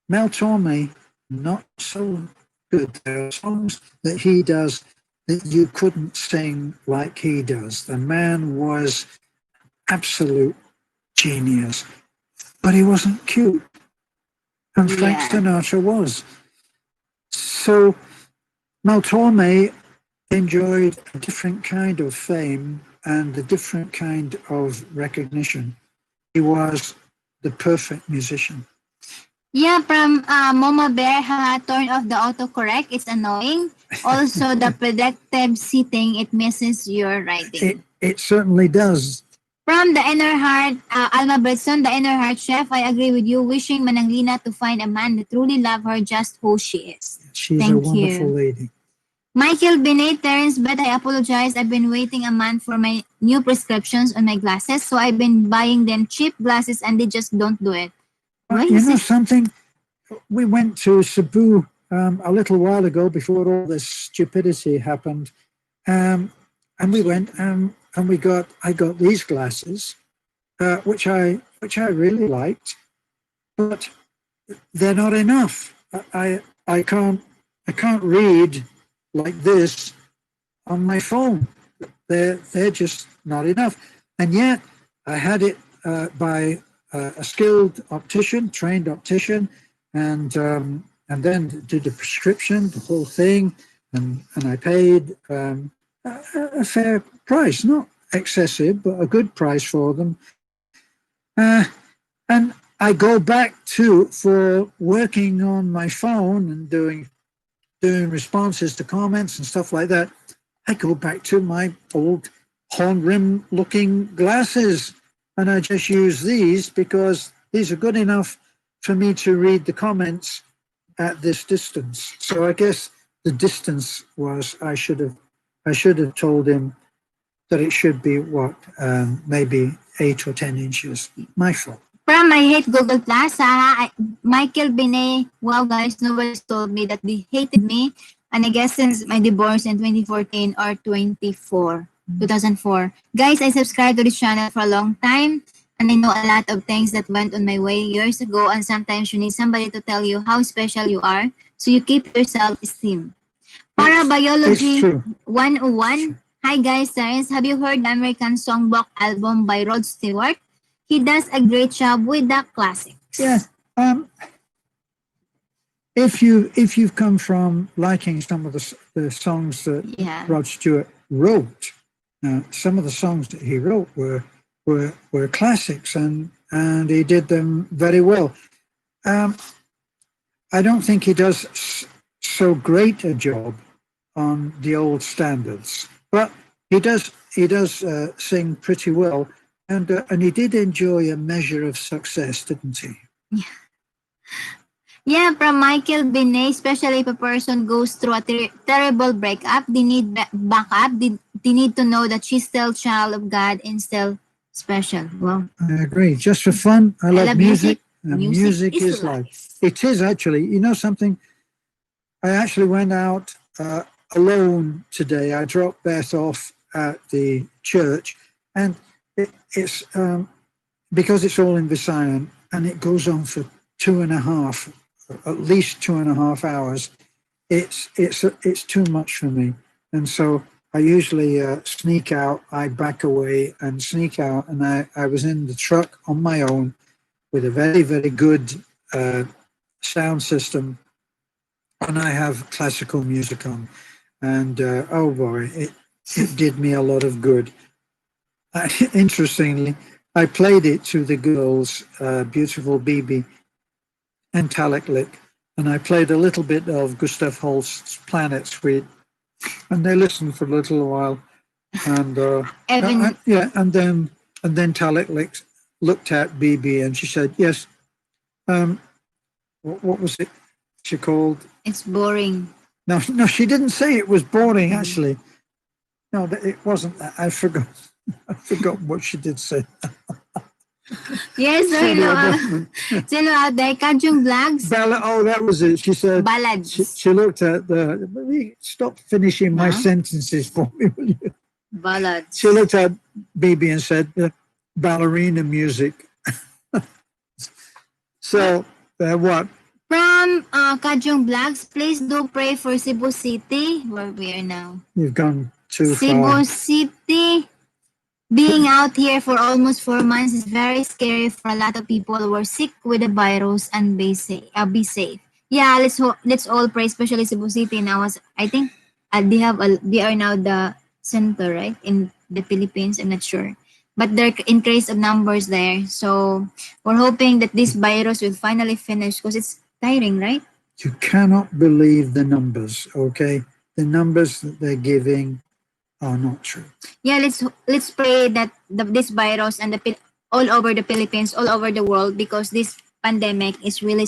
Mel Torme, not so good. There are songs that he does that you couldn't sing like he does. The man was absolute genius, but he wasn't cute, and Frank Yeah. Sinatra was. So Mel Torme enjoyed a different kind of fame and a different kind of recognition. He was the perfect musician. Yeah, from Mama Bear, haha, turn off the autocorrect. It's annoying. Also, the predictive seating, it misses your writing. It certainly does. From the inner heart, Alma Bretson, the inner heart chef, I agree with you. Wishing Mananglina to find a man that truly love her just who she is. She's a Thank wonderful you. lady. Michael Binet, Terence, but I apologize. I've been waiting a month for my new prescriptions on my glasses, so I've been buying them cheap glasses and they just don't do it. Why You is know it? something? We went to Cebu a little while ago before all this stupidity happened, um, and we went and we got I got these glasses, which I really liked, but they're not enough. I can't read like this on my phone. They're just not enough. And yet I had it by a skilled optician, trained optician, and then did the prescription, the whole thing, and I paid a fair price, not excessive, but a good price for them. And I go back to for working on my phone and doing responses to comments and stuff like that. I go back to my old horn rim looking glasses, and I just use these because these are good enough for me to read the comments at this distance. So I guess the distance was I should have told him that it should be what maybe 8 or 10 inches. My fault. From I hate Google Plus, Michael Binet, wow guys, nobody's told me that they hated me. And I guess since my divorce in 2014 or 2004. Guys, I subscribed to this channel for a long time. And I know a lot of things that went on my way years ago. And sometimes you need somebody to tell you how special you are. So you keep your self-esteem. It's Parabiology true. It's 101. true. Hi guys, Terence, have you heard the American Songbook album by Rod Stewart? He does a great job with the Yeah. classics. Um, if you've come from liking some of the songs that Yeah. Rod Stewart wrote, some of the songs that he wrote were classics, and he did them very well. Um, I don't think he does so great a job on the old standards, but he does sing pretty well, and he did enjoy a measure of success, didn't he? Yeah, from Michael Binet, especially if a person goes through a terrible breakup, they need backup. They need to know that she's still child of God and still special. Well, I agree. Just for fun, I I love love music. music, and Music music is is life. life. It is actually. You know something? I actually went out alone today. I dropped Beth off at the church, and it's because it's all in Visayan, and it goes on for two and a half, at least 2.5 hours, it's too much for me. And so I usually sneak out. I back away and sneak out. And I was in the truck on my own with a very, very good uh, sound system, and I have classical music on. And oh boy, it did me a lot of good. Interestingly, I played it to the girls, beautiful BB and Talik Lick, and I played a little bit of Gustav Holst's Planet Suite, and they listened for a little while, and Evan, yeah, and then Talik Lick looked at BB and she said, "Yes, um, what was it? She called." it's boring. No, no, she didn't say it was boring. Mm. Actually, no, it wasn't that. I forgot. I forgot what she did say. Yes, so Sorry hello, about that. hello out there, Kajung Vlogs, Bella, oh, that was it. She said ballads, she looked at the. Stop finishing my huh? sentences for me, will you? She Ballads. looked at BB and said, "Ballerina music." So what? From Kajung Vlogs, please do pray for Cebu City, where we are now. You've gone too far. Cebu City. Being out here for almost 4 months is very scary for a lot of people who are sick with the virus and be safe. Be safe. Yeah, let's all pray, especially Cebu City. Now, I think they are now the center, right, in the Philippines. I'm not sure, but they're increase of numbers there. So we're hoping that this virus will finally finish because it's tiring, right? You cannot believe the numbers. Okay, the numbers that they're giving are not true. Yeah, let's pray that this virus and all over the Philippines, all over the world, because this pandemic is really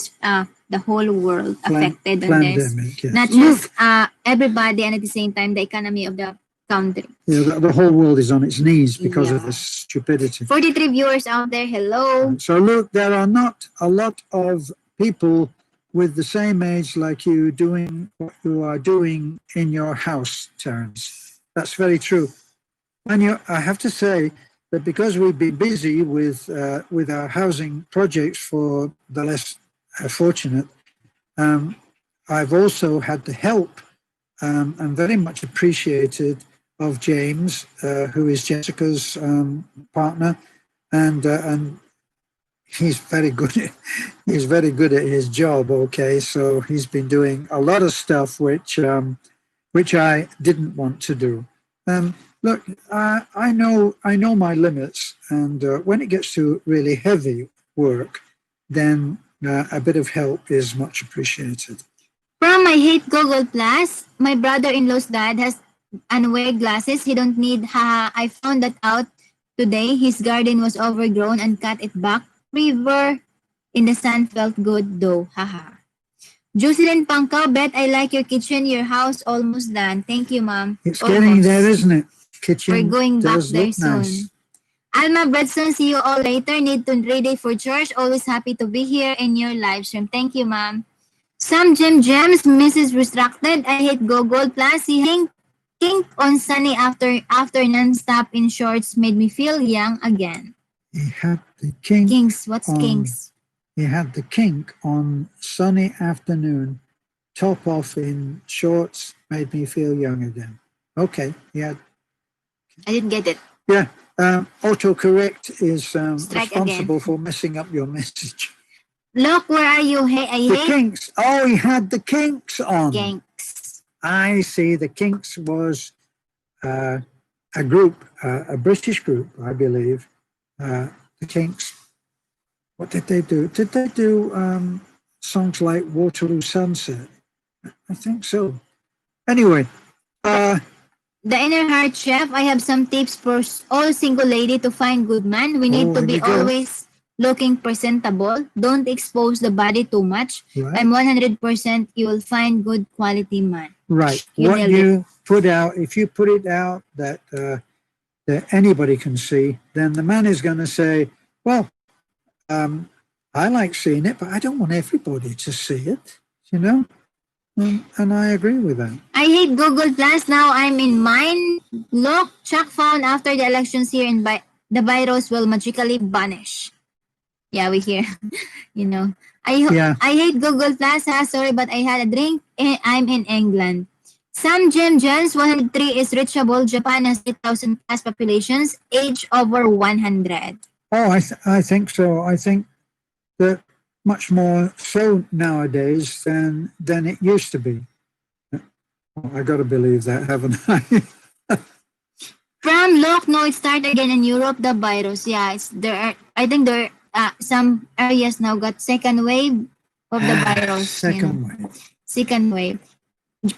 the whole world affected on this, Pandemic, yes. not just everybody, and at the same time the economy of the country. Yeah, the whole world is on its knees because of Yeah. this stupidity. 43 viewers out there, hello. So look, there are not a lot of people with the same age like you doing what you are doing in your house, Terence. That's very true. And I have to say that because we've been busy with our housing projects for the less fortunate, um, I've also had the help and very much appreciated of James, who is Jessica's partner, and he's very good. He's very good at his job. Okay, so he's been doing a lot of stuff which I didn't want to do. Look, I know my limits, and when it gets to really heavy work, then a bit of help is much appreciated. From I hate Google Plus, my brother-in-law's dad has and wear glasses. He don't need. Haha, I found that out today. His garden was overgrown and cut it back. River in the sun felt good though. Haha. Jocelyn Pangkaw, bet I like your kitchen. Your house almost done. Thank you, mom. It's getting Almost. there, isn't it? We're Kitchen going back does there look soon. nice. Alma Bradson, see you all later. Need to ready for church. Always happy to be here in your live stream. Thank you, ma'am. Some Jim Gems, Mrs. Restricted. I hate Google Plus. See kink on sunny after non-stop in shorts made me feel young again. He had the kink Kinks, what's on, kinks? He had the kink on sunny afternoon. Top off in shorts made me feel young again. Okay, yeah, I didn't get it. yeah. Autocorrect is Strike responsible again. for messing up your message. Look, where are you? Hey, I The hate kinks. Oh, he had the kinks on. kinks. I see. The Kinks was a group, a British group, I believe. The Kinks. What did they do? Did they do songs like Waterloo Sunset? I think so. Anyway, The Inner Heart Chef, I have some tips for all single lady to find good man. We need to here be we go. always looking presentable. Don't expose the body too much. Right. I'm 100% you will find good quality man. Right. You What nailed you put out, if you put it out that anybody can see, then the man is going to say, well, I like seeing it, but I don't want everybody to see it, you know? And I agree with that. I hate Google Plus. Now I'm in mine. Look, Chuck found after the elections here the virus will magically vanish. Yeah, we hear, you know. Yeah. I hate Google Plus. Ha? Sorry, but I had a drink. I'm in England. Some Jim Jones 103 is reachable. Japan has 8,000 plus populations, age over 100. Oh, I think so. I think that much more so nowadays than it used to be. Oh, I got to believe that, haven't I? From look, no, it started again in Europe. The virus, yeah, it's there. I think there some areas now got second wave of the virus. You know, Second wave. second wave.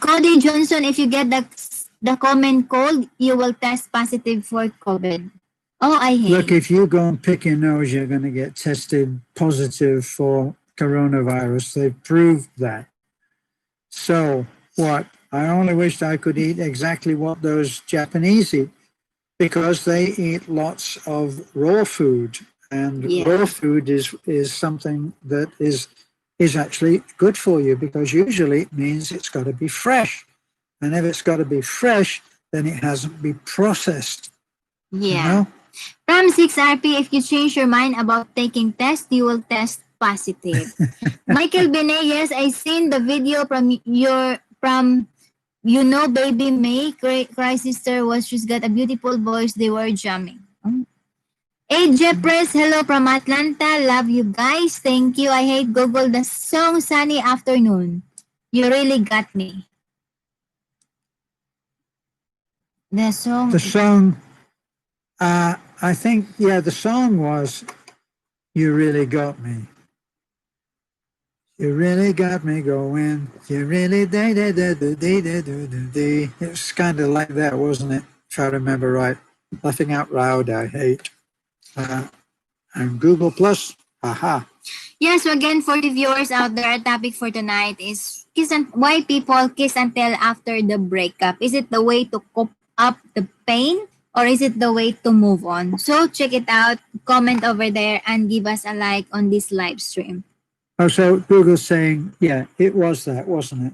Cody Johnson, if you get the common cold, you will test positive for COVID. Oh, I Look, hate. if you go and pick your nose, you're going to get tested positive for coronavirus. They've proved that. So, what? I only wished I could eat exactly what those Japanese eat because they eat lots of raw food, and raw Yeah, food is something that is actually good for you because usually it means it's got to be fresh, and if it's got to be fresh, then it hasn't been processed. You yeah. know. From 6RP, if you change your mind about taking test, you will test positive. Michael Benet, yes, I seen the video from baby May, Cry sister was she's got a beautiful voice. They were jamming. AJ Press, hello from Atlanta. Love you guys. Thank you. I hate Google the song Sunny Afternoon. You really got me. The The song, song, I think, yeah, the song was "You Really Got Me." You really got me going. You really did it. It was kind of like that, wasn't it? If I remember right. Laughing out loud, I hate. Uh, and Google Plus, haha. yes, so again, for the viewers out there, our topic for tonight is why people kiss and tell after the breakup. Is it the way to cope up the pain or is it the way to move on? So check it out, comment over there, and give us a like on this live stream. Oh, so Google's saying, yeah, it was that, wasn't it?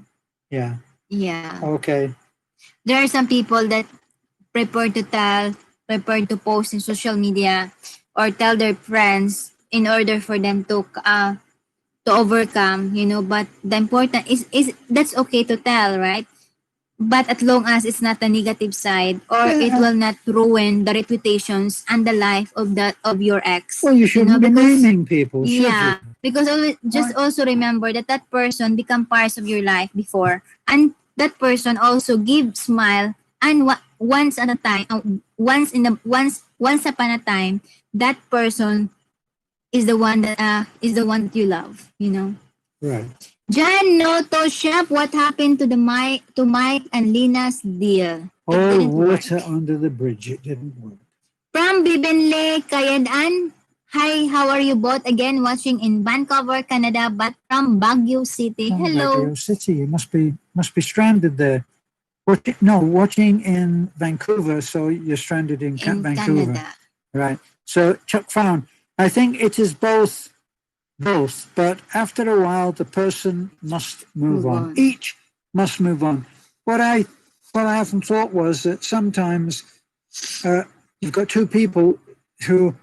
Yeah. Yeah. Okay. There are some people that prefer to tell, prefer to post in social media or tell their friends in order for them to overcome, but the important is that's okay to tell, right? But as long as it's not a negative side or it Yeah. will not ruin the reputations and the life of your ex, Well, you shouldn't be because naming people, should you? yeah, because just Why? also remember that that person become parts of your life before, and that person also give smile, and once at a time, once upon a time, that person is the one that you love. Right. John Noto Shop, what happened to the Mike and Lina's deal? It Oh, didn't water work. under the bridge. It didn't work. From Bibenle Kayadan, hi, how are you both? Again, watching in Vancouver, Canada, but from Baguio City. Oh, Hello. Baguio City. You must be stranded there. No, watching in Vancouver, so you're stranded in In Vancouver, Canada. right? So Chuck found. I think it is both, but after a while, the person must move Move on. on. Each must move on. What I what I often thought was that sometimes you've got two people who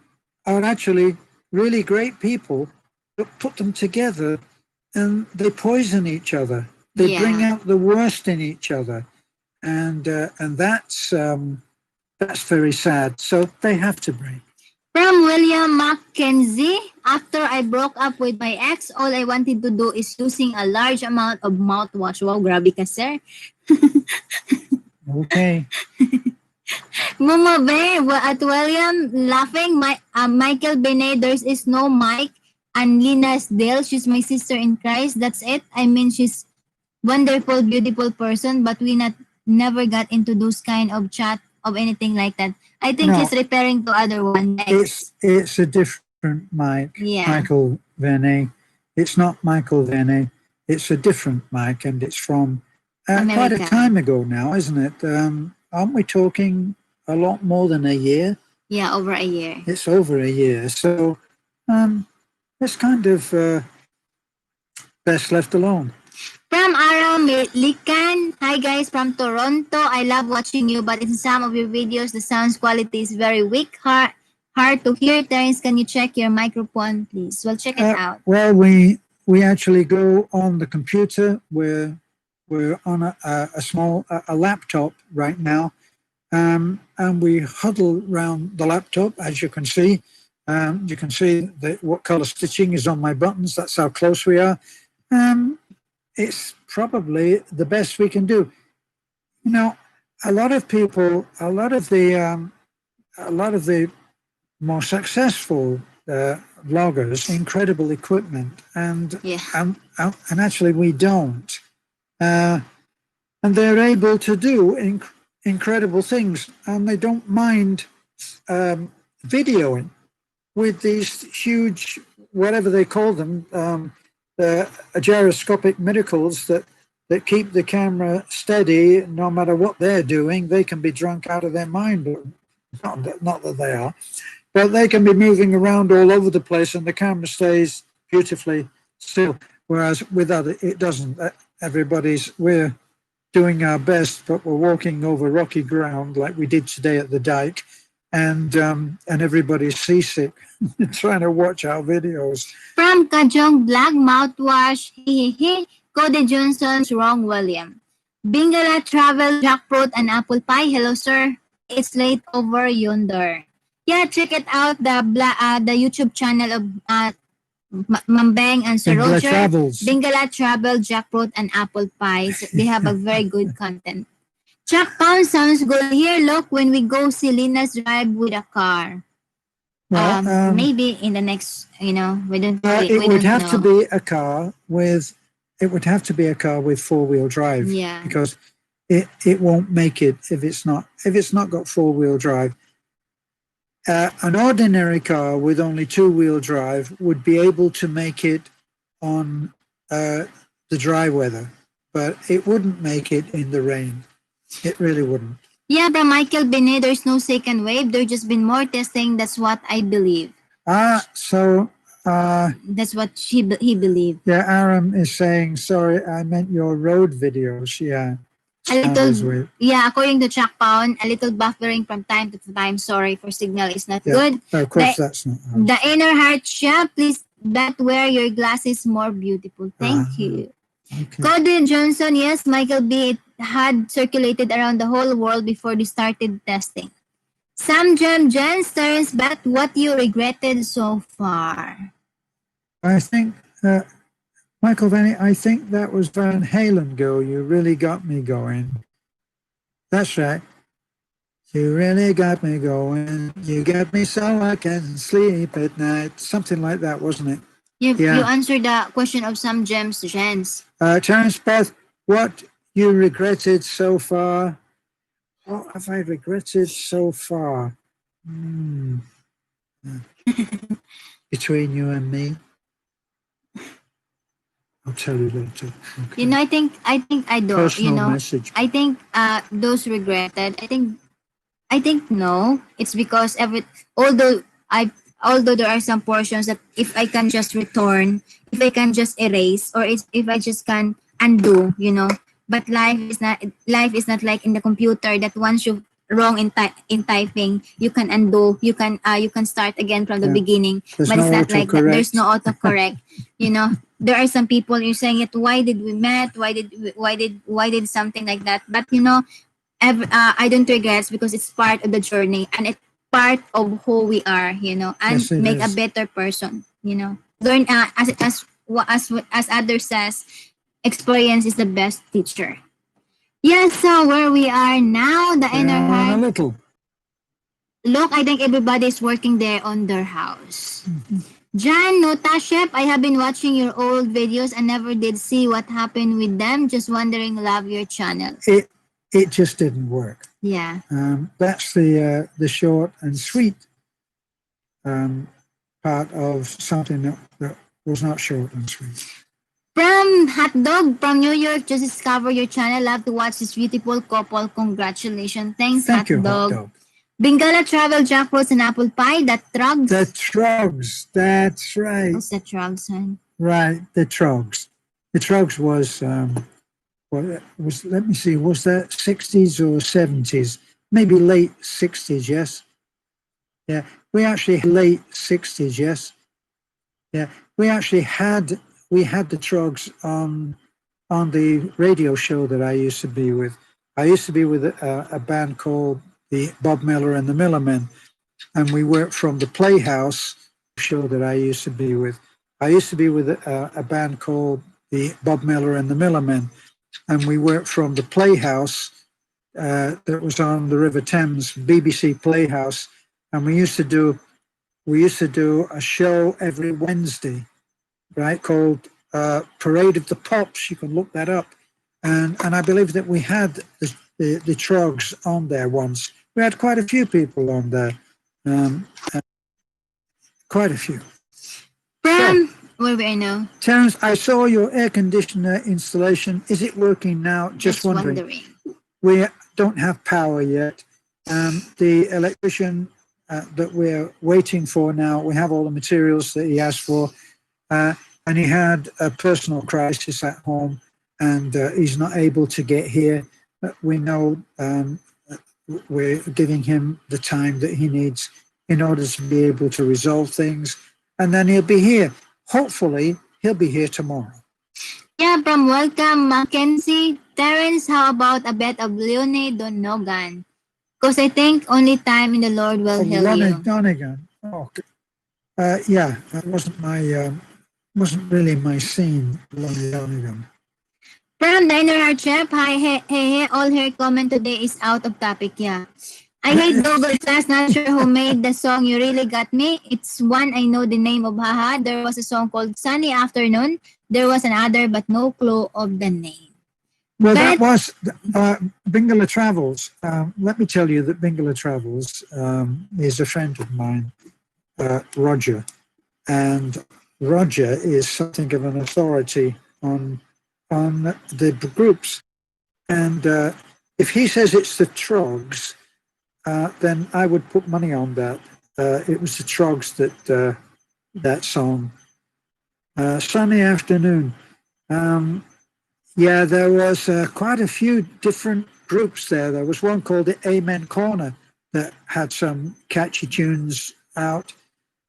are actually really great people, but put them together and they poison each other. They bring Yeah. out the worst in each other, and that's very sad. So they have to break. From William Mackenzie, after I broke up with my ex, all I wanted to do is using a large amount of mouthwash. Wow, grabe ka, sir. Okay. Mumabe, at William laughing, Michael Benet, there is no Mike, and Lina's Dale, she's my sister in Christ. That's it. I mean, she's wonderful, beautiful person, but we never got into those kind of chat of anything like that. I think he's No, referring to other one next. it's a different Yeah, Michael Verney. It's not Michael Verney. It's a different Mike, and it's from quite a America. time ago now, isn't it? Aren't we talking a lot more than a year? Yeah, over a year. It's over a year, so it's kind of best left alone. From Aram Likan, hi guys from Toronto. I love watching you, but in some of your videos, the sound quality is very weak, hard to hear. Terence, can you check your microphone, please? Well, check it out. Well, we actually go on the computer. We're on a small a laptop right now, and we huddle around the laptop, as you can see. You can see what color stitching is on my buttons. That's how close we are. Um, it's probably the best we can do. You know, a lot of people, a lot of the more successful vloggers, incredible equipment, Yeah. and actually we don't. Uh, and they're able to do incredible things, and they don't mind videoing with these huge, whatever they call them, gyroscopic miracles that keep the camera steady no matter what they're doing. They can be drunk out of their mind, but not that they are, but they can be moving around all over the place, and the camera stays beautifully still. Whereas with other, it doesn't. We're doing our best, but we're walking over rocky ground like we did today at the dike, and everybody's seasick trying to watch our videos. From Kajong Black Mouthwash, Cody Johnson's Wrong William. Bingala Travel Jackfruit and Apple Pie. Hello, sir. It's late over yonder. Yeah, check it out. The YouTube channel of Mambeng and Sir Bingala Roger. Travels. Bingala Travel Jackfruit and Apple Pie. So they have a very good content. Chuck Pound sounds good. Here, look, when we go see Lina's drive with a car. Well, Maybe in the next, we don't. it We would don't have know. to be a car with. It would have to be a car with 4-wheel drive. Yeah. Because it won't make it if it's not got 4-wheel drive. An ordinary car with only 2-wheel drive would be able to make it on the dry weather, but it wouldn't make it in the rain. It really wouldn't. Yeah, from Michael Benet, there's no second wave. There's just been more testing. That's what I believe. That's what he believed. Yeah, Aram is saying, sorry, I meant your road videos. Yeah. According to Chuck Pound, a little buffering from time to time. Sorry for signal is not good. Of course, that's not. The inner heart shop, please bet wear your glasses more beautiful. Thank you. Okay. Cody Johnson, yes, Michael B. It had circulated around the whole world before they started testing. Sam Jen turns back what you regretted so far. I think, Michael Vanny, I think that was Van Halen Go. You really got me going. That's right. You really got me going. You got me so I can sleep at night. Something like that, wasn't it? You answered the question of some Jens. Terence Beth, what you regretted so far? What have I regretted so far? Between you and me, I'll tell you later. Okay. I think I don't. Personal message. I think those regretted. I think no. It's because although there are some portions that if I can just return, if I can just erase, or if I just can undo, But life is not like in the computer that once you wrong in typing, you can undo, you can start again from the beginning. There's but no it's not like that. autocorrect. There's no autocorrect. There are some people you're saying it. Why did we met? Why did something like that? But I don't regret because it's part of the journey and it's part of who we are. And Yes, it make a is. better person. Learn as others says, experience is the best teacher. Yes, so where we are now, the inner A heart. little. Look, I think everybody's working there on their house. Jan Notashep, I have been watching your old videos and never did see what happened with them. Just wondering, love your channel. It just didn't work. Yeah. That's the short and sweet part of something that was not short and sweet. From Hot Dog from New York, just discover your channel. Love to watch this beautiful couple. Congratulations. Thanks, Thank you, Dog. Hot Dog. Bingala Travel Jackfruits and Apple Pie. The Trugs. The Trogs. That's right. What's the Trugs, son? Right, the Trogs. The Trogs was let me see, was that 60s or 70s? Maybe late 60s, yes. Yeah, we actually late 60s, yes. Yeah, we actually had we had the Trogs on the radio show that I used to be with. I used to be with a band called the Bob Miller and the Millermen, and we worked from the Playhouse show that I used to be with. I used to be with a band called the Bob Miller and the Millermen, and we worked from the Playhouse that was on the River Thames, BBC Playhouse, and we used to do a show every Wednesday, right, called Parade of the Pops. You can look that up, and I believe that we had the Trogs on there once. We had quite a few people on there, um, quite a few. So, From where we are now. Terence, I saw your air conditioner installation. Is it working now? Just Just wondering. wondering. We don't have power yet. The electrician that we're waiting for now, we have all the materials that he asked for, and he had a personal crisis at home, and he's not able to get here. We know we're giving him the time that he needs in order to be able to resolve things, and then he'll be here. Hopefully, he'll be here tomorrow. Yeah, from Welcome Mackenzie. Terence, how about a bet of Leone Donogan? Because I think only time in the Lord will Oh, heal Lonnie you. Donegan. Oh, yeah, that wasn't really my scene, Lonnie Donegan. From Diner Heart Chef, hi, hey, all her comment today is out of topic, yeah. I hate Google Class, not sure who made the song You Really Got Me. It's one I know the name of, haha. There was a song called Sunny Afternoon. There was another, but no clue of the name. Well, But that was Bingala Travels. Let me tell you that Bingala Travels is a friend of mine, Roger, and Roger is something of an authority on the groups. And if he says it's the Trogs, then I would put money on that. It was the Trogs that song, "Sunny Afternoon." Yeah, there was quite a few different groups there. There was one called the Amen Corner that had some catchy tunes out,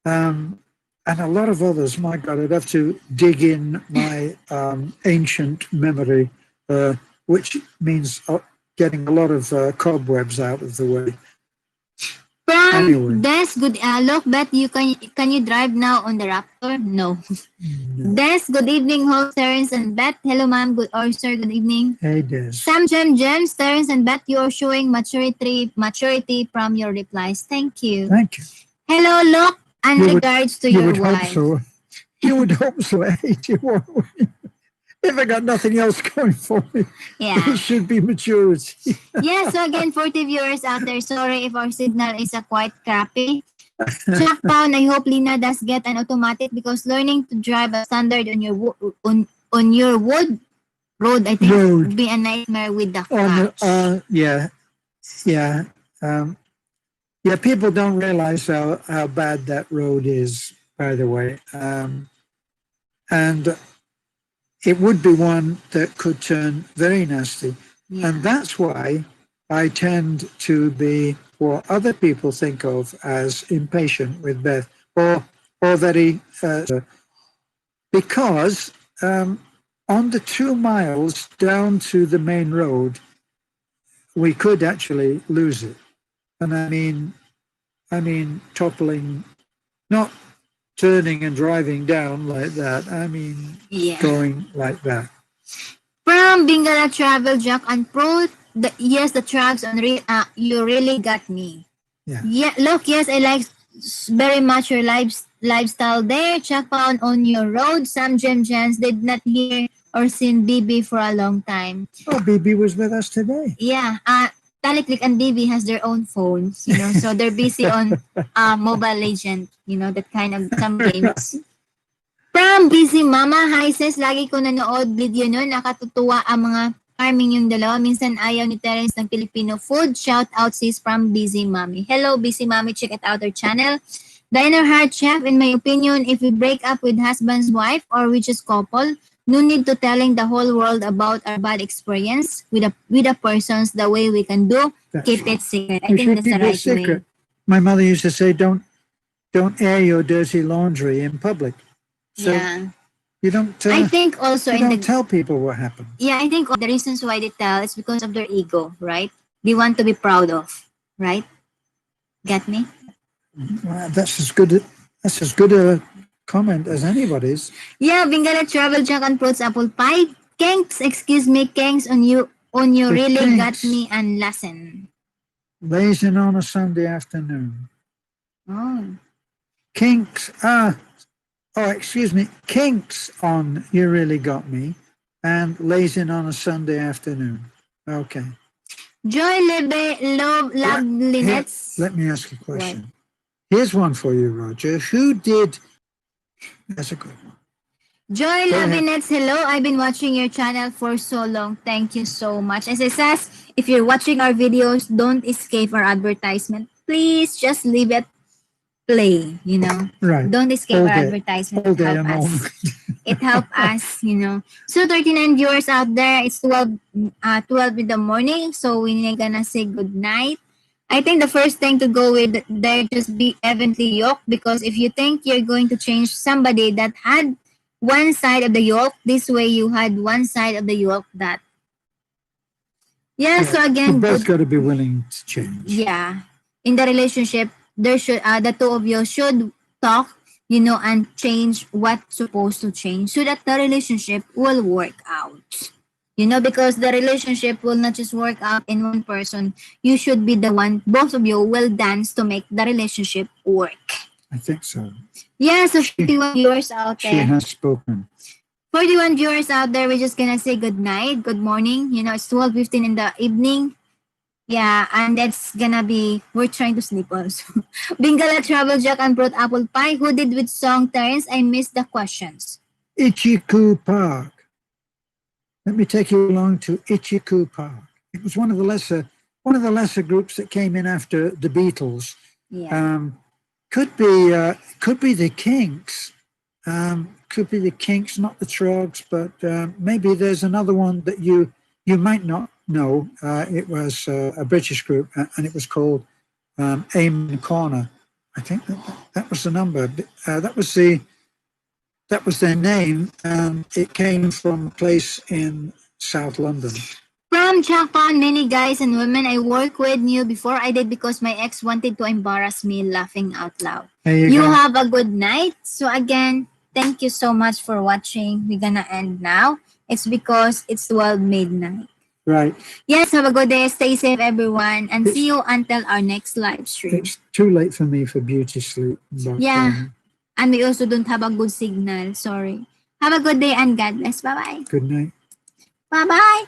and a lot of others. My God, I'd have to dig in my ancient memory, which means getting a lot of cobwebs out of the way. from Anyway, Des, good look, bet you can you drive now on the Raptor? No. no. Des, good evening, host Terence and Beth. Hello, ma'am. Good or sir, good evening. Hey, Des. Sam Gems, Terence and Beth, you're showing maturity from your replies. Thank you. Thank you. Hello, look, and You would, regards to you your would hope wife. so. You would hope so. If I got nothing else going for me, Yeah. it should be maturity. Yeah, so again, 40 viewers out there, sorry if our signal is quite crappy. Chuck Pound, I hope Lina does get an automatic because learning to drive a standard on your on your wood road, I think, Road. would be a nightmare with the On clutch. yeah. Yeah, people don't realize how bad that road is, by the way. And it would be one that could turn very nasty. Yeah. And that's why I tend to be what other people think of as impatient with Beth, or very, because on the 2 miles down to the main road, we could actually lose it. And I mean toppling, not turning and driving down like that. I mean Yeah. going like that. From Bingala Travel, Jack and Pro, yes, the tracks on you really got me. Yeah. Yeah, look, yes, I like very much your lifestyle there. Check out on your road. Some Gems did not hear or seen BB for a long time. Oh, BB was with us today. Yeah, Taliklik and BB has their own phones, so they're busy on Mobile Legend, that kind of some games. From Busy Mama, hi sis, lagi ko nanood video nun, nakatutuwa ang mga farming yung dalawa. Minsan ayaw ni Terence ng Filipino food. Shout out sis from Busy Mommy. Hello Busy Mommy, check it out our channel. Diner Heart Chef, in my opinion, if we break up with husband's wife or with just couple, no need to telling the whole world about our bad experience with a persons the way we can do. That's Keep right. it secret. I We think should that's keep the it right secret. way. My mother used to say, don't air your dirty laundry in public. So Yeah. You don't. I think also You in don't the tell people what happens. yeah, I think the reasons why they tell is because of their ego, right? They want to be proud of, right? Get me? Well, that's as good a comment as anybody's. Yeah, Bingala travel junk and fruits apple pie. Kenks, excuse me, Kenks on you The really got kinks me and lesson. lazing on a Sunday afternoon. Oh. Kinks. Excuse me. Kinks on you really got me, and lazing on a Sunday afternoon. Okay. Joy Lebe Love Right. Here, Lovelinets. let me ask you a What? question. Here's one for you, Roger. Who did? That's a good one. Joy Go ahead. Lovinets, hello. I've been watching your channel for so long. Thank you so much. As I says, if you're watching our videos, don't escape our advertisement. Please just leave it play, you know. Right. Don't escape All our day, advertisement. all It day help and all us. night. It help us, you know. So 39 viewers out there. It's 12 in the morning. So we're gonna say good night. I think the first thing to go with there just be evenly yoked, because if you think you're going to change somebody that had one side of the yoke, this way you had one side of the yoke that yeah. Yeah, So we've again, both good. got to be willing to change. Yeah, in the relationship there should the two of you should talk, you know, and change what's supposed to change so that the relationship will work out, you know, because the relationship will not just work out in one person. You should be the one, both of you will dance to make the relationship work. I think so. Yeah, so She 41 viewers out she there. has spoken. 41 viewers out there, we're just gonna say good night, good morning. You know, it's 12:15 in the evening. Yeah, and that's gonna be we're trying to sleep also. Bingala Travel Jack and brought apple pie. Who did with song Terence? I missed the questions. Ichiku Park. Let me take you along to Ichiku Park. It was one of the lesser groups that came in after the Beatles. Yeah. Um, could be the Kinks. Could be the Kinks, not the Trogs, but maybe there's another one that you might not know. It was a British group, and it was called Amen Corner. I think that was the number. That was their name, and it came from a place in South London. From Japan, many guys and women I work with knew before I did because my ex wanted to embarrass me, laughing out loud. There you You go. have a good night. So again, thank you so much for watching. We're gonna end now. It's because it's 12 midnight. Right. Yes, have a good day. Stay safe, everyone, and see It's you until our next live stream. it's too late for me for beauty sleep, but Yeah, and we also don't have a good signal. Sorry. Have a good day and God bless. Bye bye. good night. Bye bye.